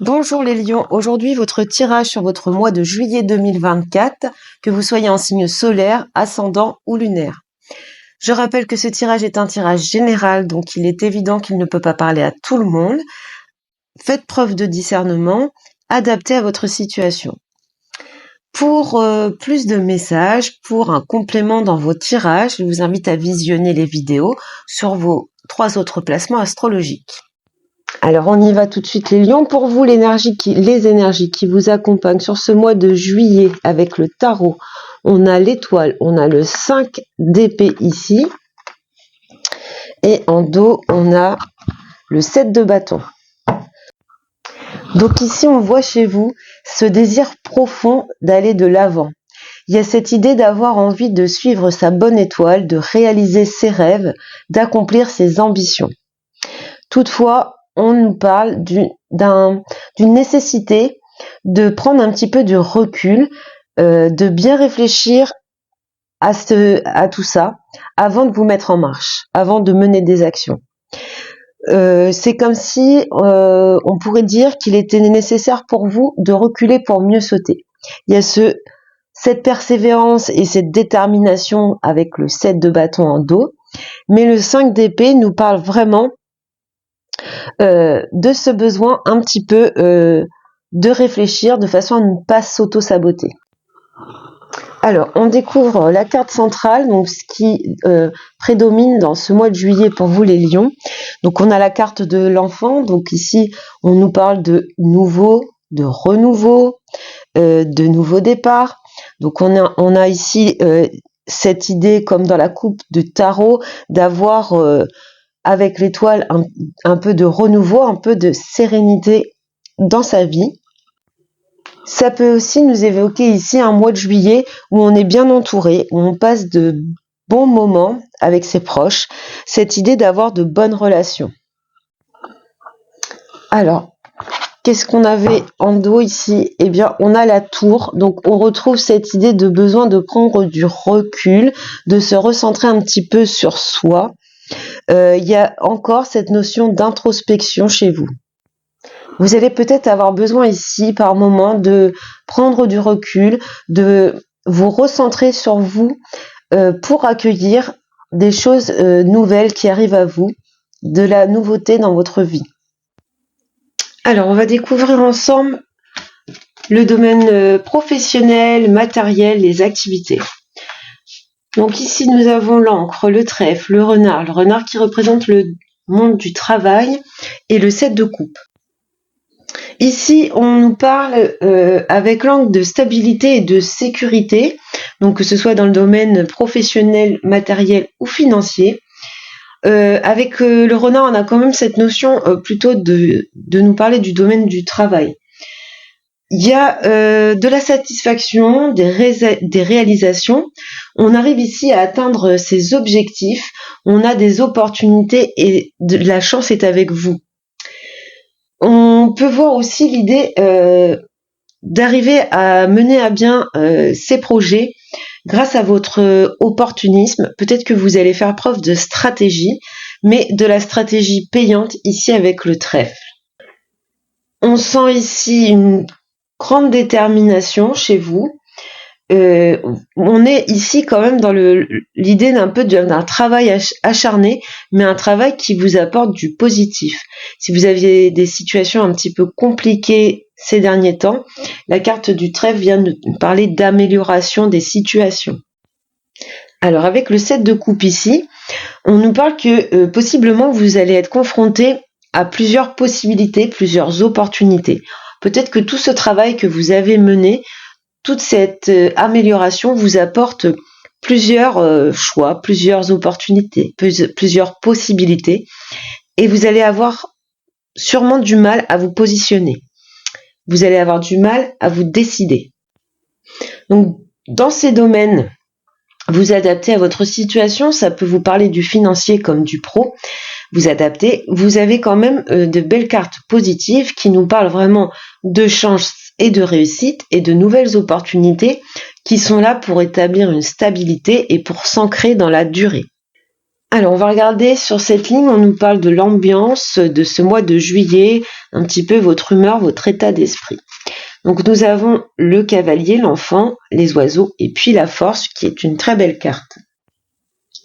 Bonjour les lions, aujourd'hui votre tirage sur votre mois de juillet 2024, que vous soyez en signe solaire, ascendant ou lunaire. Je rappelle que ce tirage est un tirage général, donc il est évident qu'il ne peut pas parler à tout le monde. Faites preuve de discernement, adapté à votre situation. Pour plus de messages, pour un complément dans vos tirages, je vous invite à visionner les vidéos sur vos 3 autres placements astrologiques. Alors on y va tout de suite les lions. Pour vous, les énergies qui vous accompagnent sur ce mois de juillet avec le tarot, on a l'étoile, on a le 5 d'épée ici. Et en dos, on a le 7 de bâton. Donc ici, on voit chez vous ce désir profond d'aller de l'avant. Il y a cette idée d'avoir envie de suivre sa bonne étoile, de réaliser ses rêves, d'accomplir ses ambitions. Toutefois, on nous parle d'une nécessité de prendre un petit peu de recul, de bien réfléchir à tout ça avant de vous mettre en marche, avant de mener des actions. C'est comme si on pourrait dire qu'il était nécessaire pour vous de reculer pour mieux sauter. Il y a cette persévérance et cette détermination avec le 7 de bâton en dos, mais le 5 d'épée nous parle vraiment de ce besoin un petit peu de réfléchir de façon à ne pas s'auto-saboter. Alors, on découvre la carte centrale, donc ce qui prédomine dans ce mois de juillet pour vous les lions. Donc, on a la carte de l'enfant. Donc ici, on nous parle de nouveau, de renouveau, de nouveau départ. Donc, on a ici cette idée, comme dans la coupe de tarot, d'avoir avec l'étoile un peu de renouveau, un peu de sérénité dans sa vie. Ça peut aussi nous évoquer ici un mois de juillet où on est bien entouré, où on passe de bons moments avec ses proches, cette idée d'avoir de bonnes relations. Alors, qu'est-ce qu'on avait en dos ici? Eh bien, on a la tour, donc on retrouve cette idée de besoin de prendre du recul, de se recentrer un petit peu sur soi. Il y a encore cette notion d'introspection chez vous. Vous allez peut-être avoir besoin ici, par moment, de prendre du recul, de vous recentrer sur vous pour accueillir des choses nouvelles qui arrivent à vous, de la nouveauté dans votre vie. Alors, on va découvrir ensemble le domaine professionnel, matériel, les activités. Donc ici, nous avons l'encre, le trèfle, le renard qui représente le monde du travail et le 7 de coupe. Ici, on nous parle avec l'angle de stabilité et de sécurité, donc que ce soit dans le domaine professionnel, matériel ou financier. Avec le renard, on a quand même cette notion plutôt de nous parler du domaine du travail. Il y a de la satisfaction, des réalisations. On arrive ici à atteindre ses objectifs. On a des opportunités et la chance est avec vous. On peut voir aussi l'idée d'arriver à mener à bien ces projets grâce à votre opportunisme. Peut-être que vous allez faire preuve de stratégie, mais de la stratégie payante ici avec le trèfle. On sent ici une grande détermination chez vous. On est ici quand même dans l'idée d'un travail acharné, mais un travail qui vous apporte du positif. Si vous aviez des situations un petit peu compliquées ces derniers temps, la carte du trèfle vient de parler d'amélioration des situations. Alors avec le 7 de coupe ici, on nous parle que possiblement vous allez être confronté à plusieurs possibilités, plusieurs opportunités. Peut-être que tout ce travail que vous avez mené, toute cette amélioration vous apporte plusieurs choix, plusieurs opportunités, plusieurs possibilités, et vous allez avoir sûrement du mal à vous positionner. Vous allez avoir du mal à vous décider. Donc, dans ces domaines, vous adaptez à votre situation, ça peut vous parler du financier comme du pro, vous adaptez, vous avez quand même de belles cartes positives qui nous parlent vraiment de chance et de réussite et de nouvelles opportunités qui sont là pour établir une stabilité et pour s'ancrer dans la durée. Alors, on va regarder sur cette ligne, on nous parle de l'ambiance de ce mois de juillet, un petit peu votre humeur, votre état d'esprit. Donc, nous avons le cavalier, l'enfant, les oiseaux, et puis la force, qui est une très belle carte.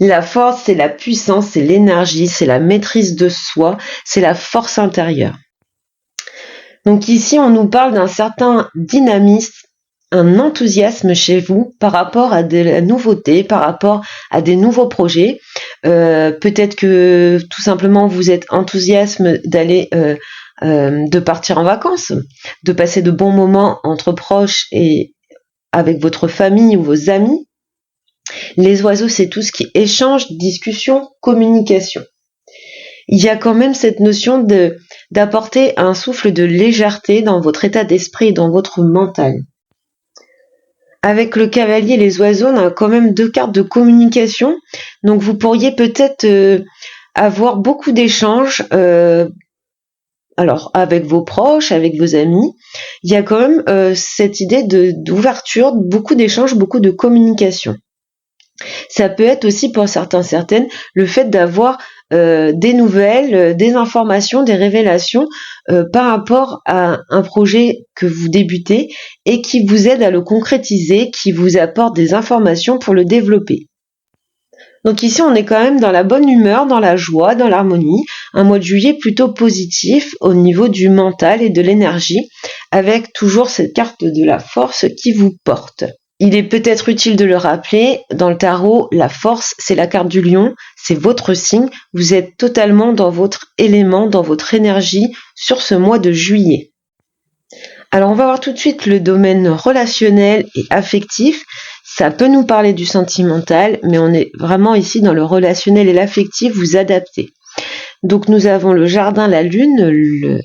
La force, c'est la puissance, c'est l'énergie, c'est la maîtrise de soi, c'est la force intérieure. Donc ici, on nous parle d'un certain dynamisme, un enthousiasme chez vous par rapport à de la nouveauté, par rapport à des nouveaux projets. Peut-être que tout simplement vous êtes enthousiaste d'aller, de partir en vacances, de passer de bons moments entre proches et avec votre famille ou vos amis. Les oiseaux, c'est tout ce qui est échange, discussion, communication. Il y a quand même cette notion d'apporter un souffle de légèreté dans votre état d'esprit et dans votre mental. Avec le cavalier et les oiseaux, on a quand même 2 cartes de communication. Donc vous pourriez peut-être avoir beaucoup d'échanges alors avec vos proches, avec vos amis. Il y a quand même cette idée d'ouverture, beaucoup d'échanges, beaucoup de communication. Ça peut être aussi pour certaines le fait d'avoir des nouvelles, des informations, des révélations par rapport à un projet que vous débutez et qui vous aide à le concrétiser, qui vous apporte des informations pour le développer. Donc ici, on est quand même dans la bonne humeur, dans la joie, dans l'harmonie. Un mois de juillet plutôt positif au niveau du mental et de l'énergie, avec toujours cette carte de la force qui vous porte. Il est peut-être utile de le rappeler, dans le tarot, la force, c'est la carte du lion, c'est votre signe, vous êtes totalement dans votre élément, dans votre énergie sur ce mois de juillet. Alors on va voir tout de suite le domaine relationnel et affectif. Ça peut nous parler du sentimental, mais on est vraiment ici dans le relationnel et l'affectif, vous adaptez. Donc nous avons le jardin, la lune, le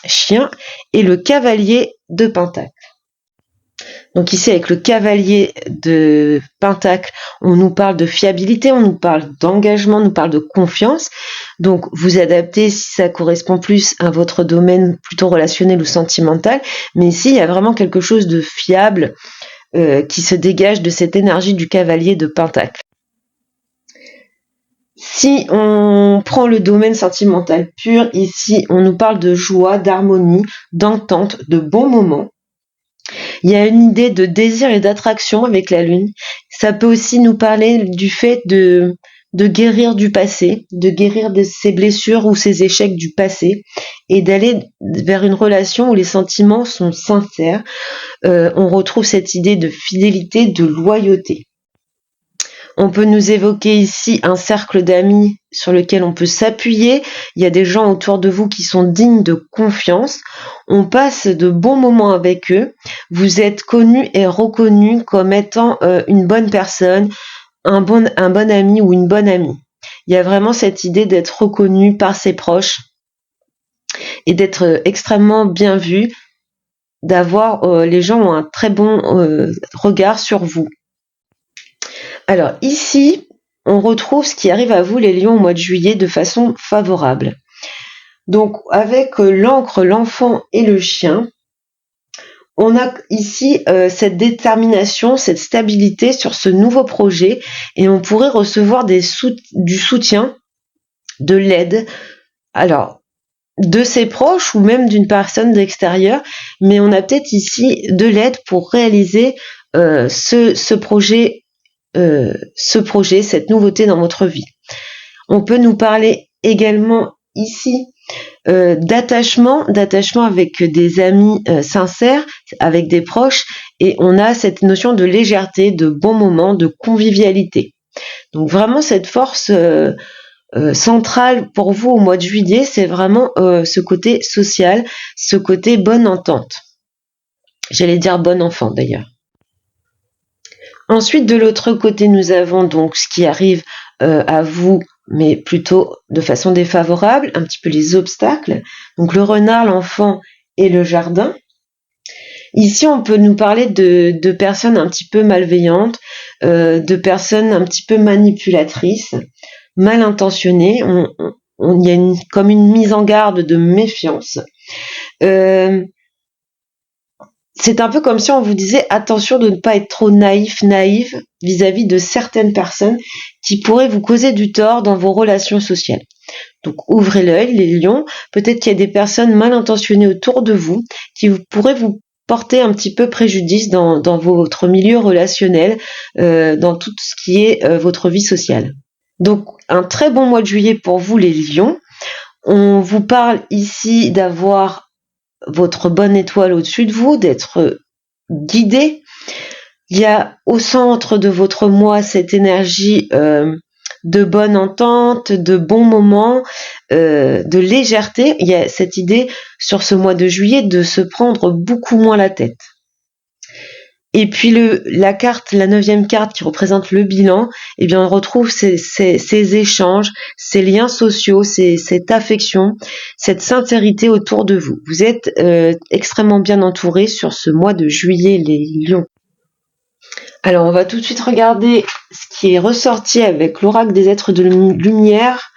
chien et le cavalier de Pentacle. Donc ici, avec le cavalier de Pentacle, on nous parle de fiabilité, on nous parle d'engagement, on nous parle de confiance. Donc vous adaptez si ça correspond plus à votre domaine plutôt relationnel ou sentimental. Mais ici, il y a vraiment quelque chose de fiable qui se dégage de cette énergie du cavalier de Pentacle. Si on prend le domaine sentimental pur, ici, on nous parle de joie, d'harmonie, d'entente, de bons moments. Il y a une idée de désir et d'attraction avec la lune. Ça peut aussi nous parler du fait de guérir du passé, de guérir de ses blessures ou ses échecs du passé et d'aller vers une relation où les sentiments sont sincères. On retrouve cette idée de fidélité, de loyauté. On peut nous évoquer ici un cercle d'amis sur lequel on peut s'appuyer. Il y a des gens autour de vous qui sont dignes de confiance. On passe de bons moments avec eux. Vous êtes connu et reconnu comme étant une bonne personne, un bon ami ou une bonne amie. Il y a vraiment cette idée d'être reconnu par ses proches et d'être extrêmement bien vu, d'avoir les gens ont un très bon regard sur vous. Alors ici, on retrouve ce qui arrive à vous les lions au mois de juillet de façon favorable. Donc avec l'encre, l'enfant et le chien, on a ici cette détermination, cette stabilité sur ce nouveau projet et on pourrait recevoir du soutien, de l'aide, alors de ses proches ou même d'une personne d'extérieur, mais on a peut-être ici de l'aide pour réaliser ce projet, cette nouveauté dans votre vie. On peut nous parler également ici d'attachement avec des amis sincères, avec des proches, et on a cette notion de légèreté, de bons moments, de convivialité. Donc vraiment cette force centrale pour vous au mois de juillet, c'est vraiment ce côté social, ce côté bonne entente. J'allais dire bon enfant d'ailleurs. Ensuite, de l'autre côté, nous avons donc ce qui arrive à vous, mais plutôt de façon défavorable, un petit peu les obstacles. Donc le renard, l'enfant et le jardin. Ici, on peut nous parler de personnes un petit peu malveillantes, de personnes un petit peu manipulatrices, mal intentionnées. Il y a comme une mise en garde de méfiance. C'est un peu comme si on vous disait attention de ne pas être trop naïve, vis-à-vis de certaines personnes qui pourraient vous causer du tort dans vos relations sociales. Donc ouvrez l'œil, les lions, peut-être qu'il y a des personnes mal intentionnées autour de vous qui pourraient vous porter un petit peu préjudice dans votre milieu relationnel, dans tout ce qui est votre vie sociale. Donc un très bon mois de juillet pour vous les lions. On vous parle ici d'avoir votre bonne étoile au-dessus de vous, d'être guidé. Il y a au centre de votre mois cette énergie de bonne entente, de bons moments, de légèreté. Il y a cette idée sur ce mois de juillet de se prendre beaucoup moins la tête. Et puis la 9e carte qui représente le bilan, eh bien on retrouve ces échanges, ces liens sociaux, cette affection, cette sincérité autour de vous. Vous êtes extrêmement bien entourés sur ce mois de juillet, les lions. Alors on va tout de suite regarder ce qui est ressorti avec l'oracle des êtres de lumière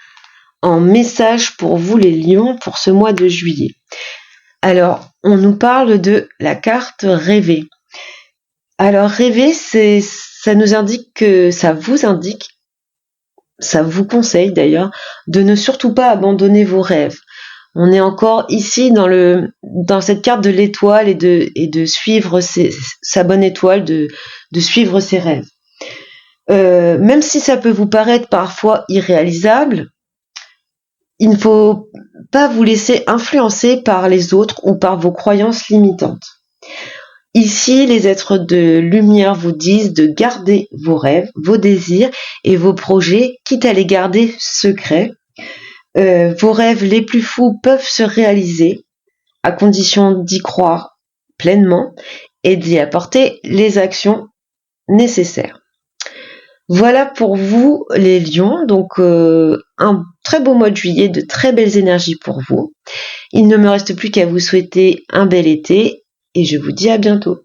en message pour vous les lions pour ce mois de juillet. Alors on nous parle de la carte rêver. Alors rêver, ça vous indique, ça vous conseille d'ailleurs, de ne surtout pas abandonner vos rêves. On est encore ici dans cette carte de l'étoile et de suivre sa bonne étoile, de suivre ses rêves. Même si ça peut vous paraître parfois irréalisable, il ne faut pas vous laisser influencer par les autres ou par vos croyances limitantes. Ici, les êtres de lumière vous disent de garder vos rêves, vos désirs et vos projets, quitte à les garder secrets. Vos rêves les plus fous peuvent se réaliser à condition d'y croire pleinement et d'y apporter les actions nécessaires. Voilà pour vous les lions, donc un très beau mois de juillet, de très belles énergies pour vous. Il ne me reste plus qu'à vous souhaiter un bel été et je vous dis à bientôt.